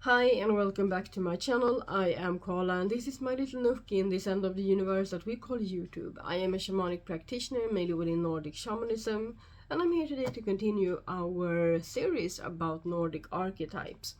Hi and welcome back to my channel. I am Koala and this is my little nook in this end of the universe that we call YouTube. I am a shamanic practitioner mainly within Nordic shamanism, and I'm here today to continue our series about Nordic archetypes.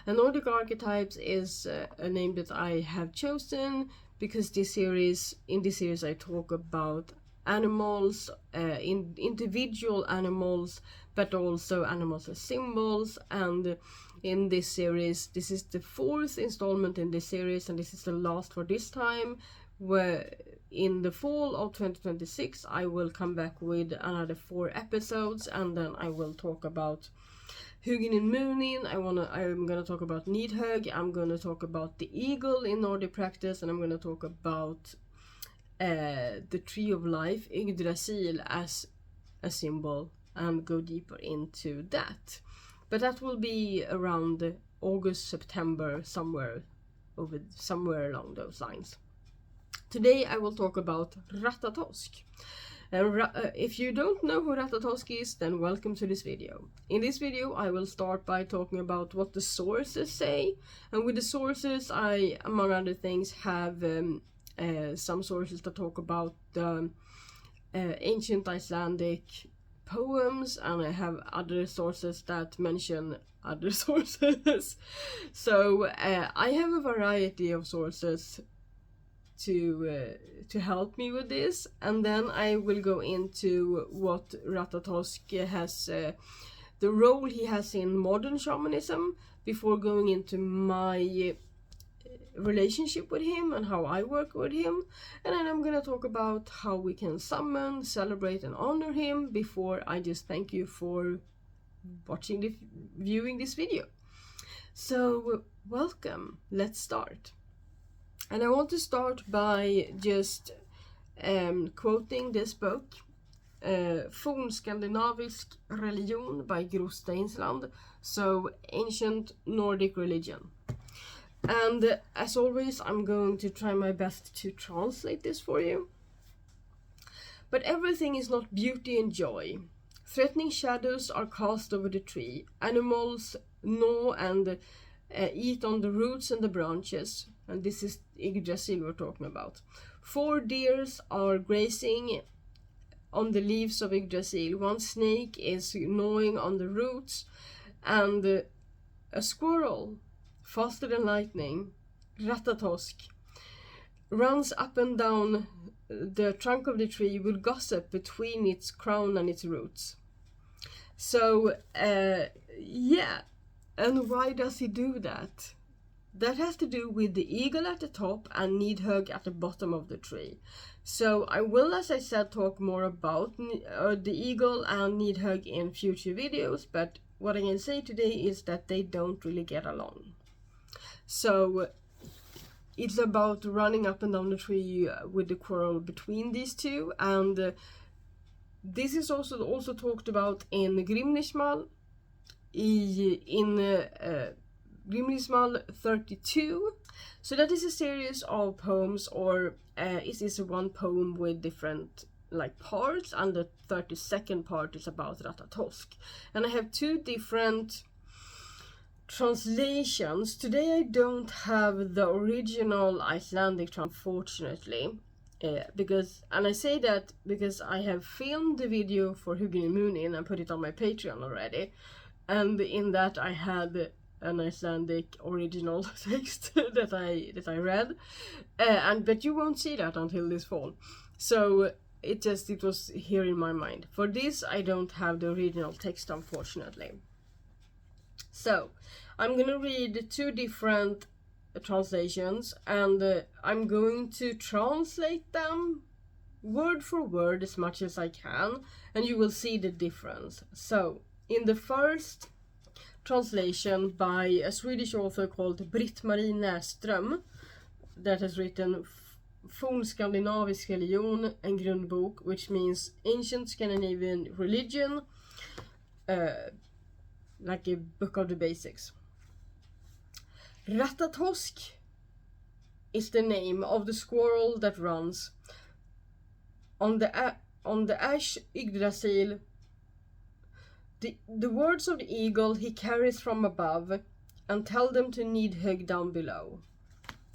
And Nordic archetypes is a name that I have chosen because in this series I talk about animals, individual animals, but also animals as symbols. And in this series, this is the fourth installment in this series, and this is the last for this time, where in the fall of 2026 I will come back with another 4 episodes, and then I will talk about Hugin and Moonin. I'm gonna talk about Nidhögg, I'm gonna talk about the eagle in Nordic practice, and I'm gonna talk about the tree of life, Yggdrasil, as a symbol, and go deeper into that. But that will be around August, September, somewhere along those lines. Today I will talk about Ratatosk. If you don't know who Ratatosk is, then welcome to this video. In this video I will start by talking about what the sources say, and with the sources I, among other things, have some sources that talk about the ancient Icelandic poems, and I have other sources that mention other sources. So I have a variety of sources to help me with this, and then I will go into what Ratatosk has, the role he has in modern shamanism, before going into my relationship with him and how I work with him, and then I'm gonna talk about how we can summon, celebrate and honor him before I just thank you for viewing this video. So welcome, let's start. And I want to start by just quoting this book, Fornskandinavisk religion by Gro Steinsland, so ancient Nordic religion. And as always, I'm going to try my best to translate this for you. But everything is not beauty and joy. Threatening shadows are cast over the tree. Animals gnaw and eat on the roots and the branches. And this is Yggdrasil we're talking about. 4 deers are grazing on the leaves of Yggdrasil. 1 snake is gnawing on the roots. And a squirrel, faster than lightning, Ratatosk, runs up and down the trunk of the tree with gossip between its crown and its roots. So, yeah, and why does he do that? That has to do with the eagle at the top and Nidhögg at the bottom of the tree. So I will, as I said, talk more about the eagle and Nidhögg in future videos, but what I can say today is that they don't really get along. So it's about running up and down the tree with the quarrel between these two, and this is also talked about in Grimnismal, Grimnismal 32. So that is a series of poems, or it is one poem with different parts, and the 32nd part is about Ratatosk. And I have 2 different translations. Today I don't have the original Icelandic, unfortunately, and I say that because I have filmed the video for Hugin and Moonin and put it on my Patreon already, and in that I had an Icelandic original text that I read, but you won't see that until this fall. So it was here in my mind. For this I don't have the original text, unfortunately. So I'm gonna read 2 different translations, and I'm going to translate them word for word as much as I can, and you will see the difference. So in the first translation by a Swedish author called Britt-Mari Näsström, that has written Fornskandinavisk religion, en grundbok, which means ancient Scandinavian religion, like a book of the basics. Ratatosk is the name of the squirrel that runs on the ash Yggdrasil. The words of the eagle he carries from above, and tell them to Nidhögg down below.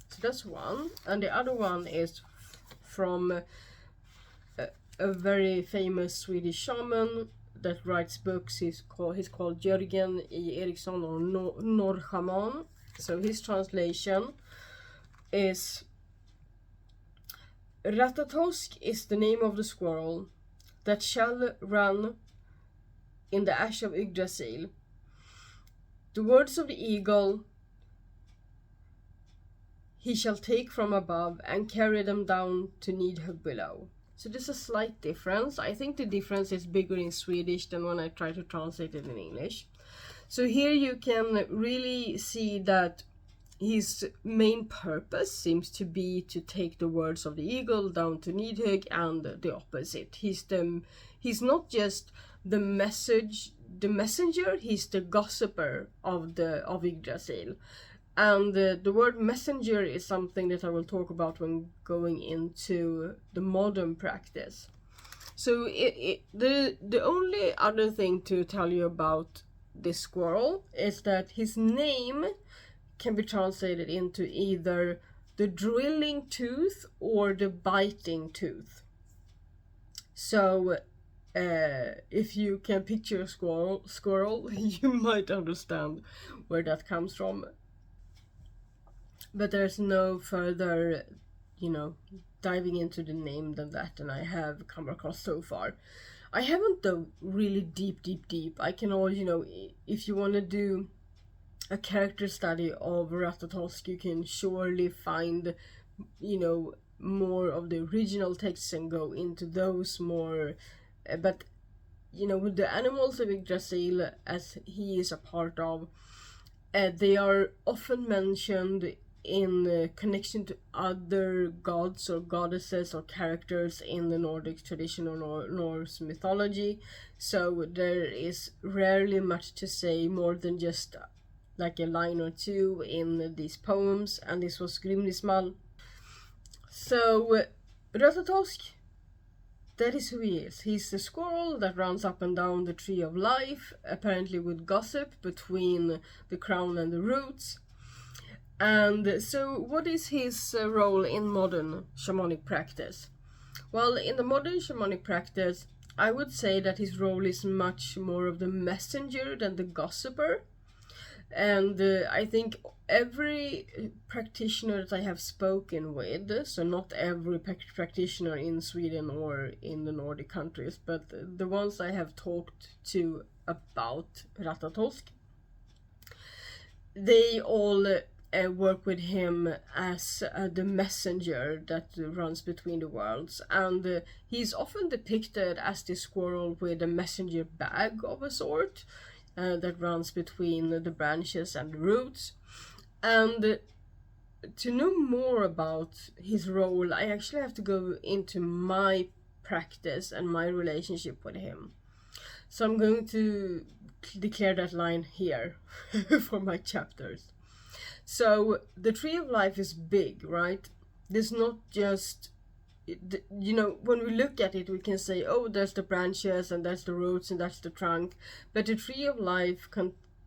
So that's one. And the other one is from a very famous Swedish shaman that writes books. He's called Jörgen Eriksson, or Norrön. So his translation is: Ratatosk is the name of the squirrel that shall run in the ash of Yggdrasil. The words of the eagle he shall take from above and carry them down to Nidhögg below. So there's a slight difference. I think the difference is bigger in Swedish than when I try to translate it in English. So here you can really see that his main purpose seems to be to take the words of the eagle down to Nidhögg, and the opposite. He's not just the messenger, he's the gossiper of Yggdrasil. And the word messenger is something that I will talk about when going into the modern practice. So the only other thing to tell you about this squirrel is that his name can be translated into either the drilling tooth or the biting tooth. So if you can picture a squirrel, you might understand where that comes from. But there's no further, diving into the name than that, and I have come across so far. I haven't though really deep. I can all, if you want to do a character study of Ratatosk, you can surely find, more of the original texts and go into those more. But, with the animals of Yggdrasil, as he is a part of, they are often mentioned in connection to other gods or goddesses or characters in the Nordic tradition or Norse mythology. So there is rarely much to say more than just like a line or two in these poems, and this was Grimnismal. So Ratatosk, that is who he is. He's the squirrel that runs up and down the tree of life, apparently with gossip between the crown and the roots. And so what is his role in modern shamanic practice? Well, in the modern shamanic practice, I would say that his role is much more of the messenger than the gossiper. And I think every practitioner that I have spoken with, so not every practitioner in Sweden or in the Nordic countries, but the ones I have talked to about Ratatosk, they all work with him as the messenger that runs between the worlds. And he's often depicted as the squirrel with a messenger bag of a sort, that runs between the branches and the roots. And to know more about his role, I actually have to go into my practice and my relationship with him. So I'm going to declare that line here for my chapters. So the tree of life is big, right? There's not just, when we look at it, we can say, oh, there's the branches and there's the roots and that's the trunk. But the tree of life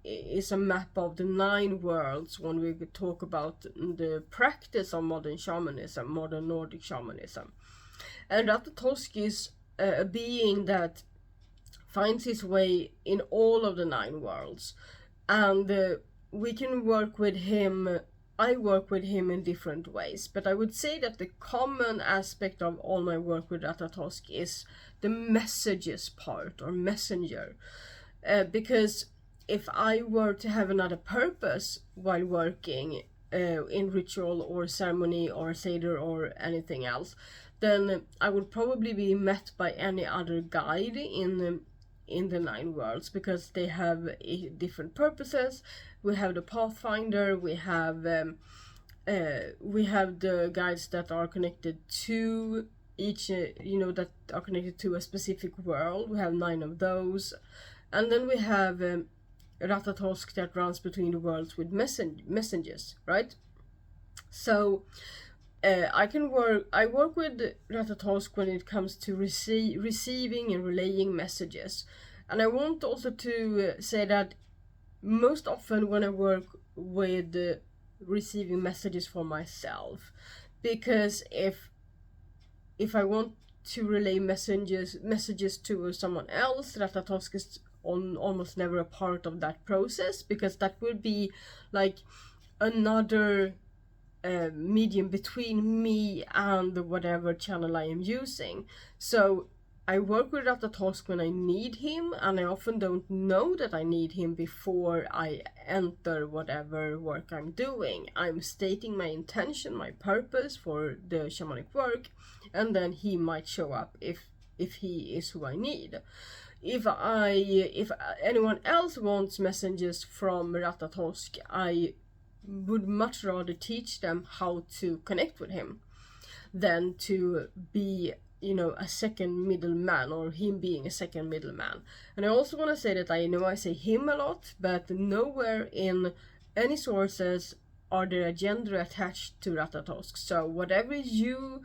is a map of the 9 worlds when we talk about the practice of modern shamanism, modern Nordic shamanism. And Ratatosk is a being that finds his way in all of the 9 worlds. And we can work with him. I work with him in different ways, but I would say that the common aspect of all my work with Ratatosk is the messages part, or messenger. Because if I were to have another purpose while working in ritual or ceremony or seder or anything else, then I would probably be met by any other guide in the 9 worlds, because they have different purposes. We have the Pathfinder, we have the guides that are connected to each, that are connected to a specific world. We have 9 of those. And then we have Ratatosk that runs between the worlds with messengers, right? So I work with Ratatosk when it comes to receiving and relaying messages. And I want also to say that most often when I work with receiving messages for myself, because if I want to relay messages to someone else, Ratatosk is almost never a part of that process, because that would be like another medium between me and whatever channel I am using. So I work with Ratatosk when I need him, and I often don't know that I need him before I enter whatever work I'm doing. I'm stating my intention, my purpose for the shamanic work, and then he might show up if he is who I need. If anyone else wants messages from Ratatosk, I would much rather teach them how to connect with him than to be, a second middleman, or him being a second middleman. And I also want to say that I know I say him a lot, but nowhere in any sources are there a gender attached to Ratatosk. So whatever you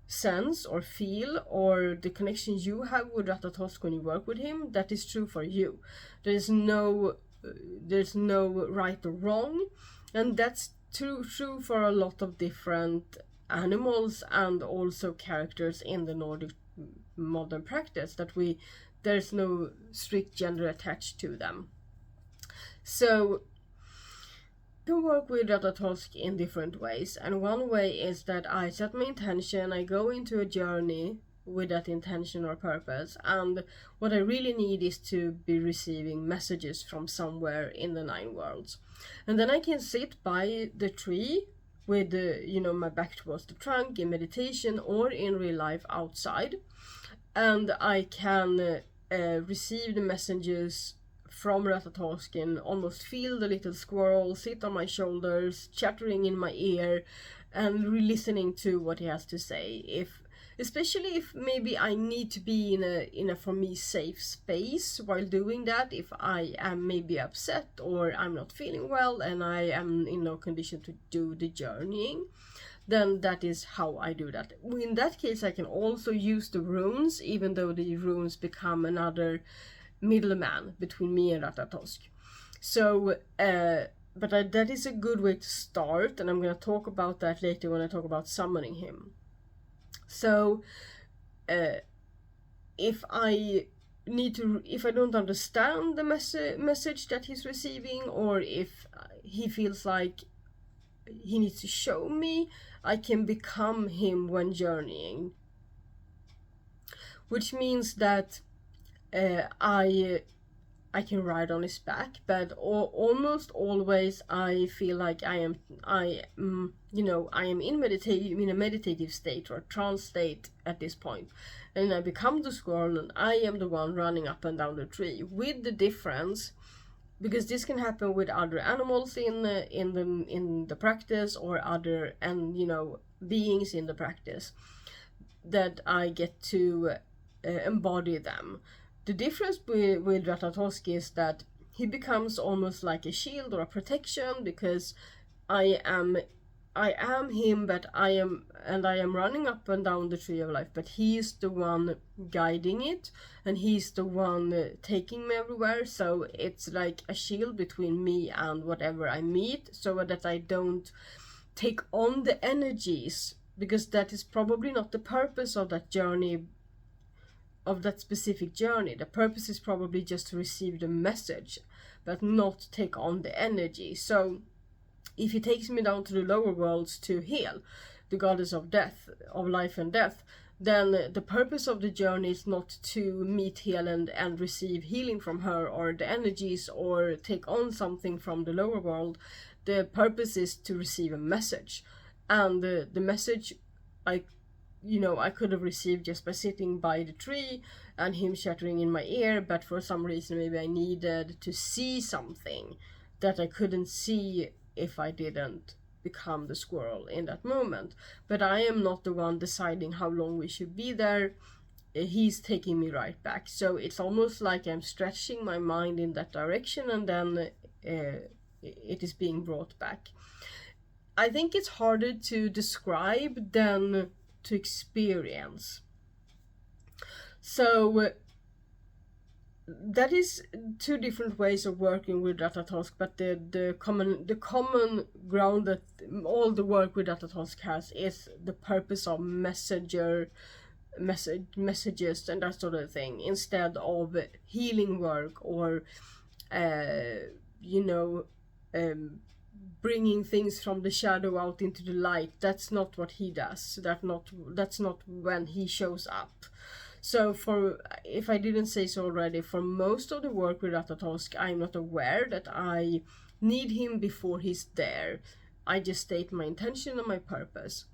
sense or feel, or the connection you have with Ratatosk when you work with him, that is true for you. There's no right or wrong, and that's true for a lot of different animals and also characters in the Nordic modern practice, that there's no strict gender attached to them. So you can work with Ratatosk in different ways, and one way is that I set my intention, I go into a journey with that intention or purpose, and what I really need is to be receiving messages from somewhere in the 9 worlds. And then I can sit by the tree with my back towards the trunk in meditation or in real life outside, and I can receive the messages from Ratatosk and almost feel the little squirrel sit on my shoulders, chattering in my ear, and listening to what he has to say. Especially if maybe I need to be in a for me safe space while doing that, if I am maybe upset or I'm not feeling well and I am in no condition to do the journeying, then that is how I do that. In that case, I can also use the runes, even though the runes become another middleman between me and Ratatosk. So that is a good way to start, and I'm going to talk about that later when I talk about summoning him. So if I don't understand the message that he's receiving, or if he feels like he needs to show me, I can become him when journeying, which means that I can ride on his back, but almost always I feel like I am in a meditative state or trance state at this point, and I become the squirrel and I am the one running up and down the tree, with the difference, because this can happen with other animals in the practice, or other beings in the practice, that I get to embody them. The difference with Ratatosk is that he becomes almost like a shield or a protection, because I am him, but I am running up and down the tree of life, but he's the one guiding it, and he's the one taking me everywhere. So it's like a shield between me and whatever I meet, so that I don't take on the energies, because that is probably not the purpose of that journey, of that specific journey. The purpose is probably just to receive the message, but not take on the energy. So if he takes me down to the lower worlds to heal the goddess of death, of life and death, then the purpose of the journey is not to meet, heal, and receive healing from her or the energies, or take on something from the lower world. The purpose is to receive a message, and the message I could have received just by sitting by the tree and him chattering in my ear, but for some reason maybe I needed to see something that I couldn't see if I didn't become the squirrel in that moment. But I am not the one deciding how long we should be there. He's taking me right back. So it's almost like I'm stretching my mind in that direction, and then it is being brought back. I think it's harder to describe than to experience. So that is two different ways of working with Ratatosk, but the common ground that all the work with Ratatosk has is the purpose of messages and that sort of thing, instead of healing work or bringing things from the shadow out into the light. That's not what he does. That's not when he shows up. So if I didn't say so already, for most of the work with Ratatosk, I'm not aware that I need him before he's there. I just state my intention and my purpose.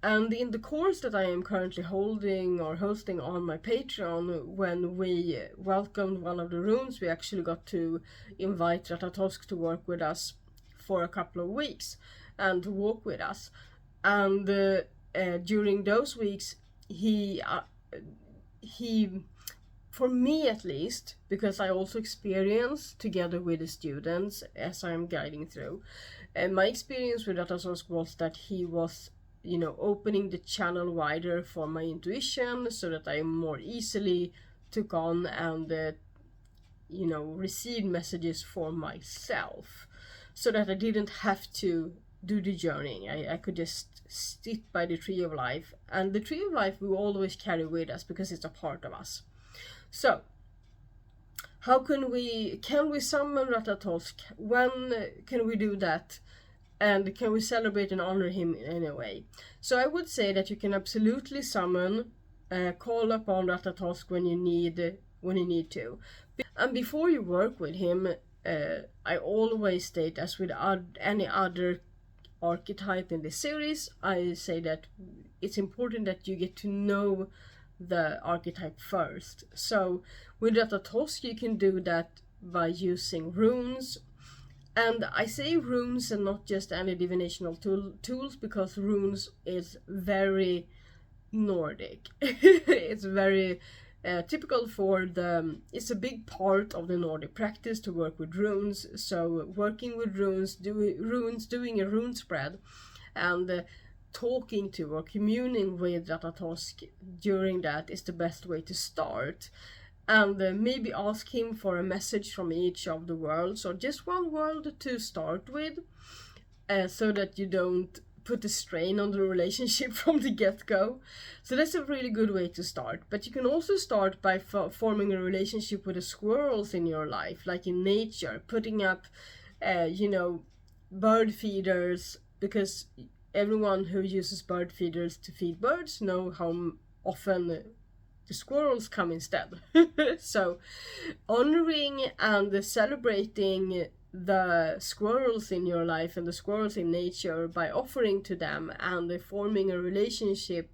And in the course that I am currently holding or hosting on my Patreon, when we welcomed one of the runes, we actually got to invite Ratatosk to work with us for a couple of weeks and to walk with us. And during those weeks, he, for me at least, because I also experienced together with the students as I'm guiding through, my experience with Ratatosk was that he was opening the channel wider for my intuition, so that I more easily took on and received messages for myself, so that I didn't have to do the journey. I could just sit by the tree of life, and the tree of life we always carry with us because it's a part of us. So how can we summon Ratatosk? When can we do that? And can we celebrate and honor him in any way? So I would say that you can absolutely summon, call upon Ratatosk when you need to. And before you work with him, I always state, as with any other archetype in this series, I say that it's important that you get to know the archetype first. So with Ratatosk, you can do that by using runes. And I say runes and not just any divinational tools, because runes is very Nordic. It's very typical for it's a big part of the Nordic practice to work with runes. So working with runes, doing a rune spread, and talking to or communing with Ratatosk during that is the best way to start. And maybe ask him for a message from each of the worlds, or just one world to start with, so that you don't put a strain on the relationship from the get-go. So that's a really good way to start. But you can also start by forming a relationship with the squirrels in your life, like in nature, putting up, bird feeders, because everyone who uses bird feeders to feed birds know how often the squirrels come instead. So honoring and celebrating the squirrels in your life and the squirrels in nature by offering to them and forming a relationship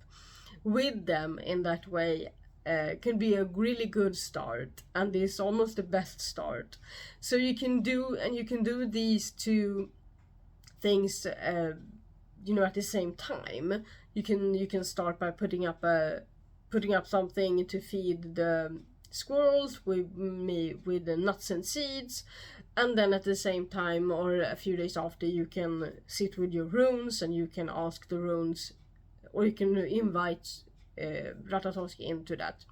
with them in that way can be a really good start, and is almost the best start. So you can do these two things at the same time. You can start by putting up something to feed the squirrels with the nuts and seeds, and then at the same time, or a few days after, you can sit with your runes and you can ask the runes, or you can invite Ratatosk into that.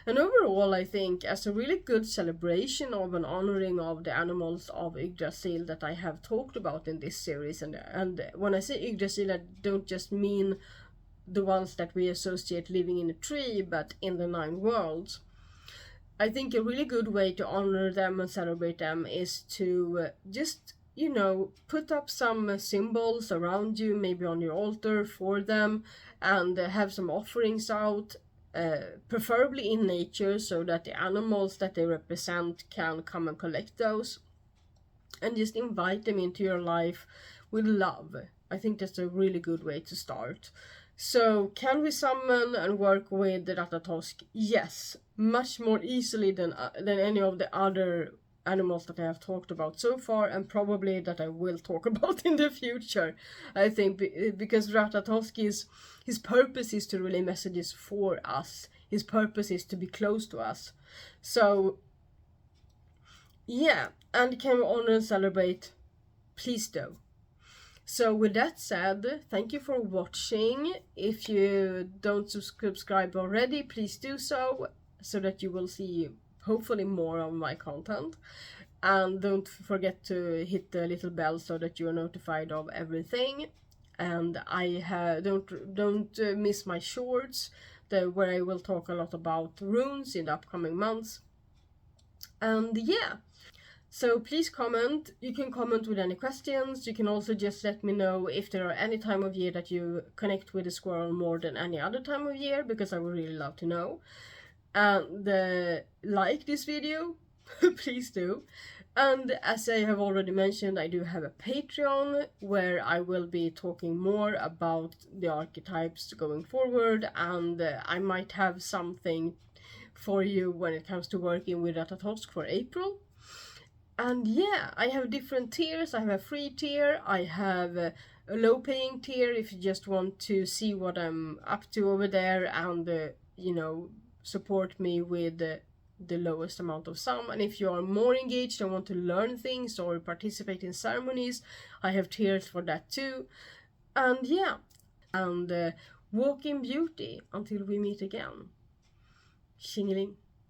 And overall, I think, as a really good celebration of an honoring of the animals of Yggdrasil that I have talked about in this series, and when I say Yggdrasil, I don't just mean the ones that we associate living in a tree, but in the 9 worlds. I think a really good way to honor them and celebrate them is to just, put up some symbols around you, maybe on your altar for them, and have some offerings out, preferably in nature, so that the animals that they represent can come and collect those, and just invite them into your life with love. I think that's a really good way to start. So can we summon and work with the Ratatosk? Yes, much more easily than any of the other animals that I have talked about so far, and probably that I will talk about in the future. I think because Ratatosk his purpose is to relay messages for us. His purpose is to be close to us. So yeah, and can we honor and celebrate? Please do. So with that said, thank you for watching. If you don't subscribe already, please do so that you will see hopefully more of my content. And don't forget to hit the little bell so that you're notified of everything. And don't miss my shorts, where I will talk a lot about runes in the upcoming months. And yeah, so please comment. You can comment with any questions. You can also just let me know if there are any time of year that you connect with the squirrel more than any other time of year, because I would really love to know. And like this video, please do. And as I have already mentioned, I do have a Patreon where I will be talking more about the archetypes going forward, and I might have something for you when it comes to working with Ratatosk for April. And yeah, I have different tiers. I have a free tier, I have a low paying tier if you just want to see what I'm up to over there and, support me with the lowest amount of sum. And if you are more engaged and want to learn things or participate in ceremonies, I have tiers for that too. And yeah, and walk in beauty until we meet again. Tjingeling.